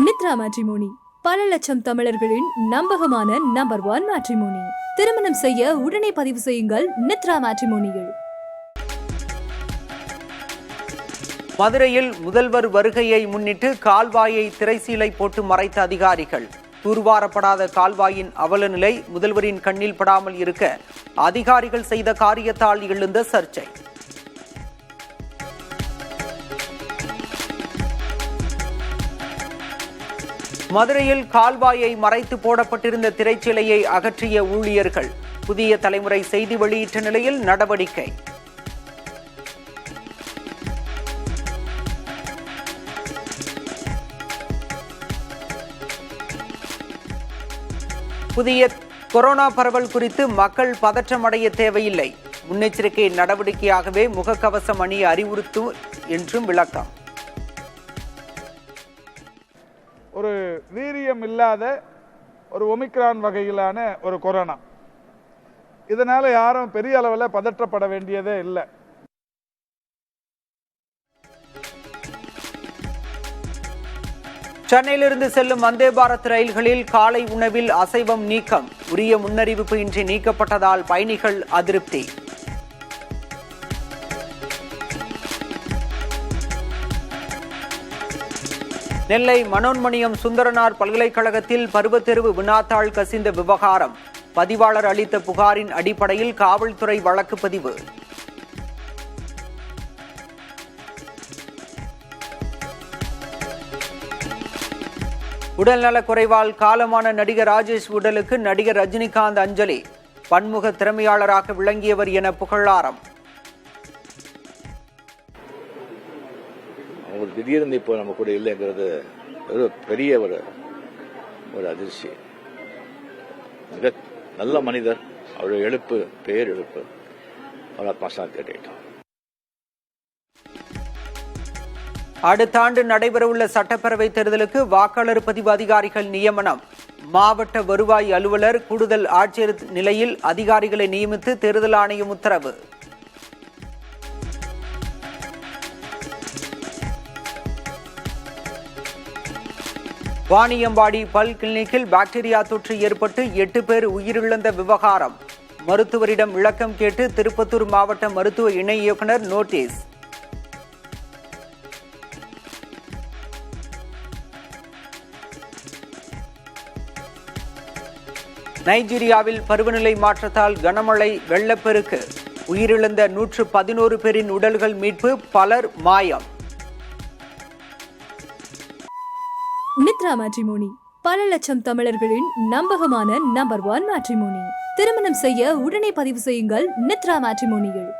நித்ரா matrimony பல லட்சம் தமிழர்களின் நம்பகமான நம்பர் 1 மேட்ரிமோனி. திருமணம் செய்ய உடனே பதிவு செய்யுங்கள் நித்ரா மேட்ரிமோனியில். மதுரையில் முதல்வர் வருகையை முன்னிட்டு கால்வாயை திரைசீலை போட்டு மறைத்த அதிகாரிகள். தூர்வாரப்படாத கால்வாயின் அவல நிலை முதல்வரின் கண்ணில் படாமல் இருக்க அதிகாரிகள் செய்த காரியத்தால் எழுந்த சர்ச்சை. மதுரையில் கால்வாயை மறைத்து போடப்பட்டிருந்த திரைச்சீலையை அகற்றிய ஊழியர்கள். புதிய தலைமுறை செய்தி வெளியிட்ட நிலையில் நடவடிக்கை. புதிய கொரோனா பரவல் குறித்து மக்கள் பதற்றமடைய தேவையில்லை. முன்னெச்சரிக்கை நடவடிக்கையாகவே முகக்கவசம் அணிய அறிவுறுத்தும் என்றும் விளக்கம். ஒரு வீரியம் இல்லாத ஒரு ஒமிக்ரான் வகையிலான ஒரு கொரோனா. இதனால யாரும் பெரிய அளவில் பதற்றப்பட வேண்டியதே இல்லை. சென்னையிலிருந்து செல்லும் வந்தே பாரத் ரயில்களில் காலை உணவில் அசைவம் நீக்கம். உரிய முன்னறிவிப்பு இன்றி நீக்கப்பட்டதால் பயணிகள் அதிருப்தி. நெல்லை மனோன்மணியம் சுந்தரனார் பல்கலைக்கழகத்தில் பருவத்தெரிவு வினாத்தாள் கசிந்த விவகாரம். பதிவாளர் அளித்த புகாரின் அடிப்படையில் காவல்துறை வழக்கு பதிவு. உடல்நலக் குறைவால் காலமான நடிகர் ராஜேஷ் உடலுக்கு நடிகர் ரஜினிகாந்த் அஞ்சலி. பன்முக திறமையாளராக விளங்கியவர் என புகழாரம். அவங்களுக்கு திடீர்னு இப்போ நம்ம கூட இல்லைங்கிறது ஒரு பெரிய ஒரு அதிர்ச்சி. மிக நல்ல மனிதர். அவருடைய எழுப்பு பேர் எழுப்பு அவரை பாசம் கேட்டோம். அடுத்த ஆண்டு நடைபெறவுள்ள சட்டப்பேரவை தேர்தலுக்கு வாக்காளர் பதிவு அதிகாரிகள் நியமனம். மாவட்ட வருவாய் அலுவலர், கூடுதல் ஆட்சியர் நிலையில் அதிகாரிகளை நியமித்து தேர்தல் ஆணையம் உத்தரவு. வாணியம்பாடி பல் கிளினிக்கில் பாக்டீரியா தொற்று ஏற்பட்டு 8 பேர் உயிரிழந்த விவகாரம். மருத்துவரிடம் விளக்கம் கேட்டு திருப்பத்தூர் மாவட்ட மருத்துவ இணை இயக்குநர் நோட்டீஸ். நைஜீரியாவில் பருவநிலை மாற்றத்தால் கனமழை, வெள்ளப்பெருக்கு. உயிரிழந்த 111 பேரின் உடல்கள் மீட்பு, பலர் மாயம். நித்ரா மேட்ரிமோனி பல லட்சம் தமிழர்களின் நம்பகமான நம்பர் 1 மேட்ரிமோனி. திருமணம் செய்ய உடனே பதிவு செய்யுங்கள் நித்ரா மேட்ரிமோனியில்.